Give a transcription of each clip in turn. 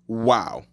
Wow.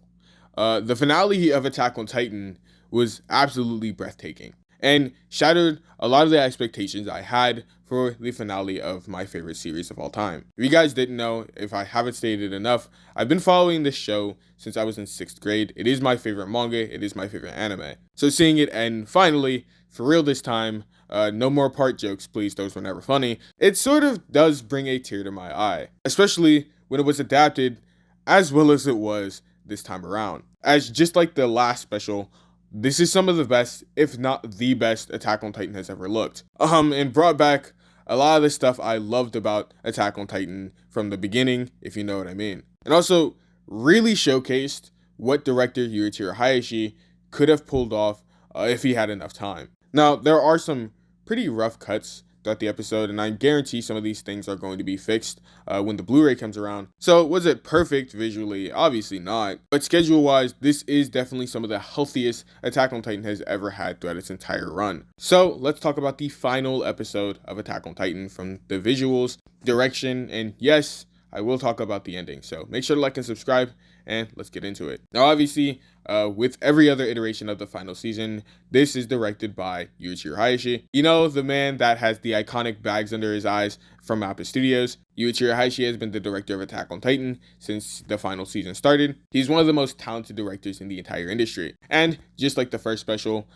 The finale of Attack on Titan was absolutely breathtaking and shattered a lot of the expectations I had for the finale of my favorite series of all time. If you guys didn't know, if I haven't stated enough, I've been following this show since I was in 6th grade. It is my favorite manga, it is my favorite anime. So seeing it end finally, for real this time, no more part jokes, please, those were never funny, it sort of does bring a tear to my eye, especially when it was adapted as well as it was this time around. As just like the last special, this is some of the best, if not the best, Attack on Titan has ever looked. And brought back a lot of the stuff I loved about Attack on Titan from the beginning, if you know what I mean. And also really showcased what director Yuichiro Hayashi could have pulled off if he had enough time. Now, there are some pretty rough cuts throughout the episode, and I guarantee some of these things are going to be fixed when the Blu-ray comes around. So was it perfect visually? Obviously not. But schedule-wise, this is definitely some of the healthiest Attack on Titan has ever had throughout its entire run. So let's talk about the final episode of Attack on Titan, from the visuals, direction, and yes, I will talk about the ending. So make sure to like and subscribe, and let's get into it. Now, obviously, with every other iteration of the final season, this is directed by Yuichiro Hayashi. You know, the man that has the iconic bags under his eyes from Mappa Studios. Yuichiro Hayashi has been the director of Attack on Titan since the final season started. He's one of the most talented directors in the entire industry. And just like the first special,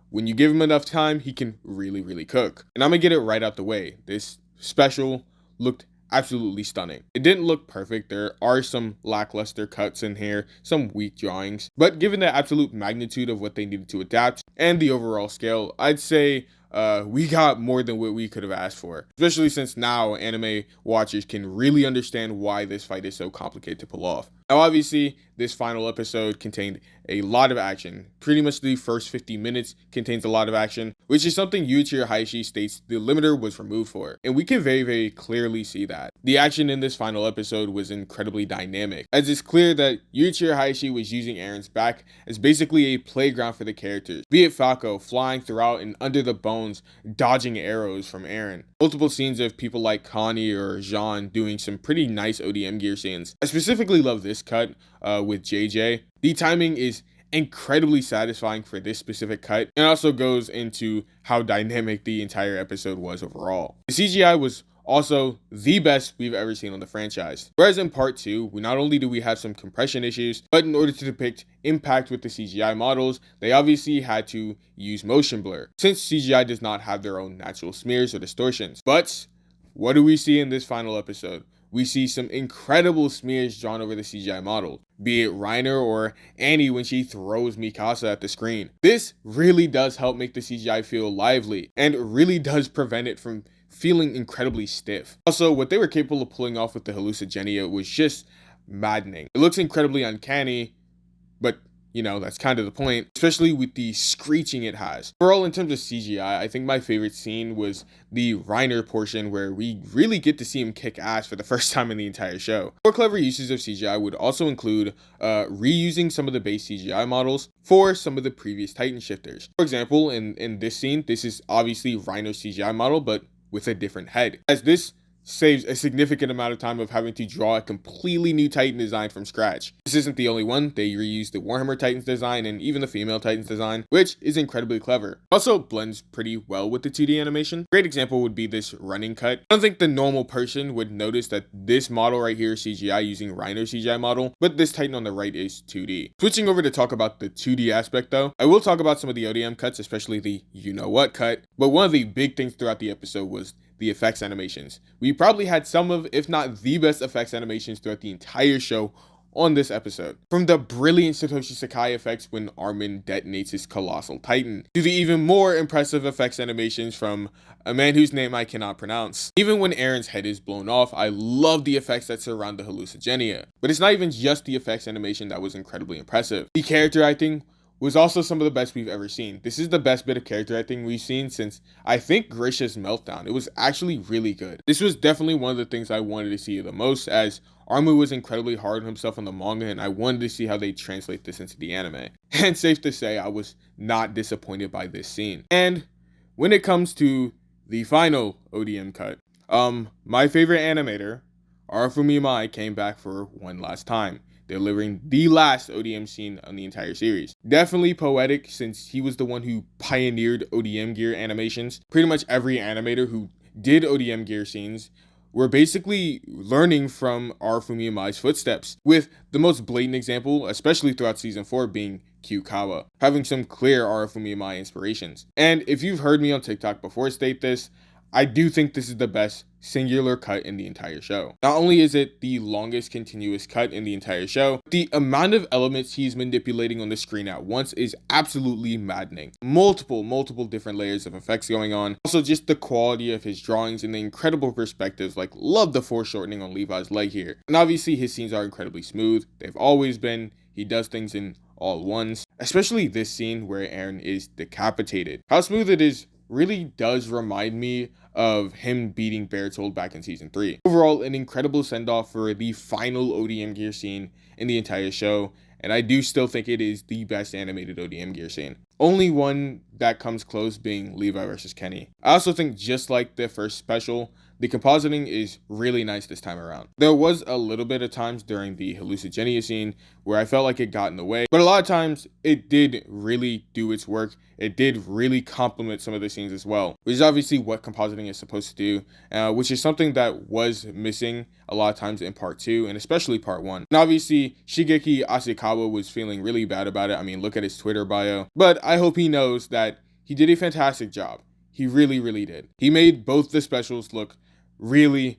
when you give him enough time, he can really cook. And I'm gonna get it right out the way. This special looked absolutely stunning. It didn't look perfect. There are some lackluster cuts in here, some weak drawings, but given the absolute magnitude of what they needed to adapt and the overall scale, I'd say we got more than what we could have asked for, especially since now anime watchers can really understand why this fight is so complicated to pull off. Now, obviously, this final episode contained a lot of action. Pretty much the first 50 minutes contains a lot of action, which is something Yuichiro Hayashi states the limiter was removed for. And we can very clearly see that. The action in this final episode was incredibly dynamic, as it's clear that Yuichiro Hayashi was using Eren's back as basically a playground for the characters, be it Falco flying throughout and under the bones, dodging arrows from Eren. Multiple scenes of people like Connie or Jean doing some pretty nice ODM gear scenes. I specifically love this cut with JJ. The timing is incredibly satisfying for this specific cut, and also goes into how dynamic the entire episode was overall. The CGI was also the best we've ever seen on the franchise. Whereas in part 2, not only do we have some compression issues, but in order to depict impact with the CGI models, they obviously had to use motion blur, since CGI does not have their own natural smears or distortions. But what do we see in this final episode? We see some incredible smears drawn over the CGI model, be it Reiner or Annie when she throws Mikasa at the screen. This really does help make the CGI feel lively, and really does prevent it from feeling incredibly stiff. Also, what they were capable of pulling off with the hallucigenia was just maddening. It looks incredibly uncanny, but you know, that's kind of the point, especially with the screeching it has. Overall, in terms of CGI, I think my favorite scene was the Reiner portion, where we really get to see him kick ass for the first time in the entire show. More clever uses of CGI would also include reusing some of the base CGI models for some of the previous Titan shifters. For example, in this scene, this is obviously Reiner's CGI model, but with a different head, as this saves a significant amount of time of having to draw a completely new Titan design from scratch. This isn't the only one. They reused the Warhammer Titans design and even the female Titans design, which is incredibly clever. Also blends pretty well with the 2D animation. Great example would be this running cut. I don't think the normal person would notice that this model right here is CGI using Reiner's CGI model, but this Titan on the right is 2D. Switching over to talk about the 2D aspect though, I will talk about some of the ODM cuts, especially the you know what cut, but one of the big things throughout the episode was the effects animations. We probably had some of, if not the best effects animations throughout the entire show on this episode. From the brilliant Satoshi Sakai effects when Armin detonates his colossal titan, to the even more impressive effects animations from a man whose name I cannot pronounce. Even when Eren's head is blown off, I love the effects that surround the hallucigenia. But it's not even just the effects animation that was incredibly impressive. The character acting was also some of the best we've ever seen. This is the best bit of character acting we've seen since, I think, Grisha's meltdown. It was actually really good. This was definitely one of the things I wanted to see the most, as Armin was incredibly hard on himself on the manga, and I wanted to see how they translate this into the anime. And safe to say, I was not disappointed by this scene. And when it comes to the final ODM cut, my favorite animator, Arafumi Mai, came back for one last time. delivering the last ODM scene on the entire series. Definitely poetic, since he was the one who pioneered ODM gear animations. Pretty much every animator who did ODM gear scenes were basically learning from Arifumi Amai's footsteps, with the most blatant example, especially throughout season 4, being Kyukawa, having some clear Arifumi Amai inspirations. And if you've heard me on TikTok before state this, I do think this is the best singular cut in the entire show. Not only is it the longest continuous cut in the entire show, the amount of elements he's manipulating on the screen at once is absolutely maddening. Multiple different layers of effects going on. Also, just the quality of his drawings and the incredible perspectives. Like, love the foreshortening on Levi's leg here. And obviously his scenes are incredibly smooth. They've always been. He does things in all ones, especially this scene where Eren is decapitated. How smooth it is really does remind me of him beating Bertold back in season 3. Overall, an incredible send-off for the final ODM gear scene in the entire show, and I do still think it is the best animated ODM gear scene. Only one that comes close being Levi versus Kenny. I also think, just like the first special, the compositing is really nice this time around. There was a little bit of times during the hallucigenia scene where I felt like it got in the way, but a lot of times it did really do its work. It did really complement some of the scenes as well, which is obviously what compositing is supposed to do, which is something that was missing a lot of times in part 2 and especially part 1. And obviously Shigeki Asakawa was feeling really bad about it. I mean, look at his Twitter bio, but I hope he knows that he did a fantastic job. He really did. He made both the specials look really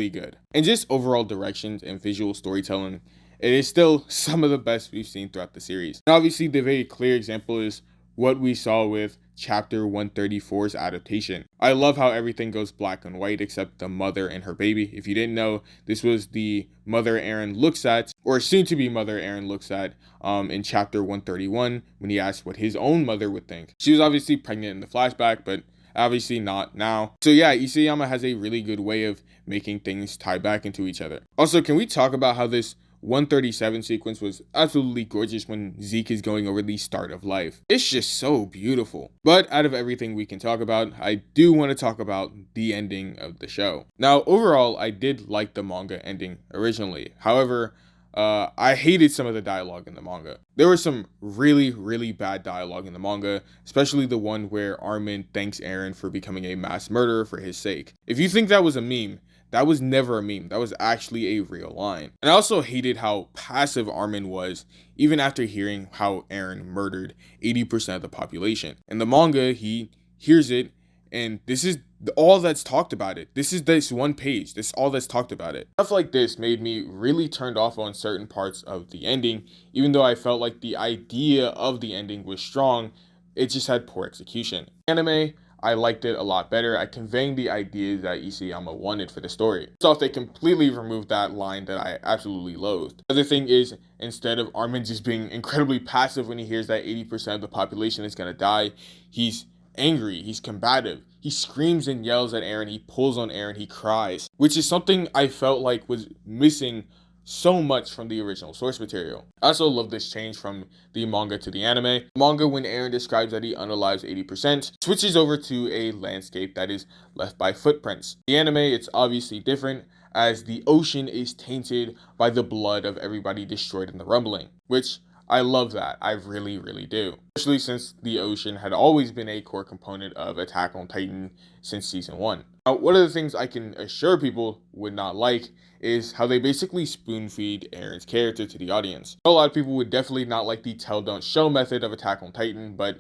good. And just overall directions and visual storytelling, it is still some of the best we've seen throughout the series. And obviously the very clear example is what we saw with chapter 134's adaptation. I love how everything goes black and white except the mother and her baby. If you didn't know, this was the mother Eren looks at, or soon to be mother Eren looks at, in chapter 131 when he asked what his own mother would think. She was obviously pregnant in the flashback, but obviously not now. So yeah, Isayama has a really good way of making things tie back into each other. Also, can we talk about how this 137 sequence was absolutely gorgeous when Zeke is going over the start of life? It's just so beautiful. But out of everything we can talk about, I do want to talk about the ending of the show. Now, overall, I did like the manga ending originally. However, I hated some of the dialogue in the manga. There was some really bad dialogue in the manga, especially the one where Armin thanks Eren for becoming a mass murderer for his sake. If you think that was a meme, that was never a meme. That was actually a real line. And I also hated how passive Armin was, even after hearing how Eren murdered 80% of the population. In the manga, he hears it, and this is all that's talked about it. This is this one page. This is all that's talked about it. Stuff like this made me really turned off on certain parts of the ending, even though I felt like the idea of the ending was strong. It just had poor execution. Anime, I liked it a lot better at conveying the ideas that Isayama wanted for the story. So if they completely removed that line that I absolutely loathed. The other thing is, instead of Armin just being incredibly passive when he hears that 80% of the population is gonna die, he's angry, he's combative, he screams and yells at Eren, he pulls on Eren, he cries, which is something I felt like was missing so much from the original source material. I also love this change from the manga to the anime. Manga, when Eren describes that he unalives 80%, switches over to a landscape that is left by footprints. The anime, it's obviously different, as the ocean is tainted by the blood of everybody destroyed in the rumbling, which I love that. I really do. Especially since the ocean had always been a core component of Attack on Titan since season 1. Now, one of the things I can assure people would not like is how they basically spoon feed Eren's character to the audience. A lot of people would definitely not like the tell don't show method of Attack on Titan, but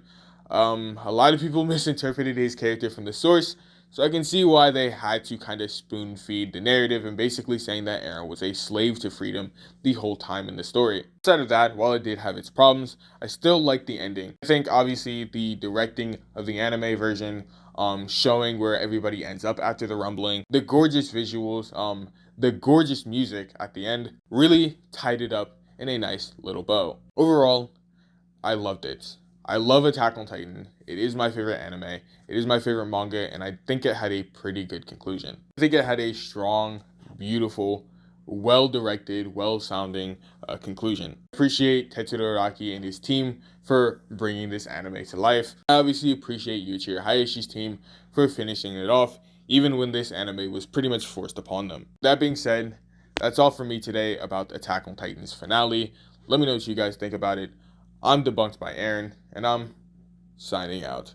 a lot of people misinterpreted his character from the source, so I can see why they had to kind of spoon feed the narrative and basically saying that Eren was a slave to freedom the whole time in the story. Aside of that, while it did have its problems, I still liked the ending. I think obviously the directing of the anime version, showing where everybody ends up after the rumbling, the gorgeous visuals, the gorgeous music at the end really tied it up in a nice little bow. Overall, I loved it. I love Attack on Titan. It is my favorite anime. It is my favorite manga, and I think it had a pretty good conclusion. I think it had a strong, beautiful, well-directed, well-sounding conclusion. I appreciate Tetsuro Araki and his team for bringing this anime to life. I obviously appreciate Yuichiro Hayashi's team for finishing it off, even when this anime was pretty much forced upon them. That being said, that's all for me today about Attack on Titan's finale. Let me know what you guys think about it. I'm Debunked by Aaron, and I'm signing out.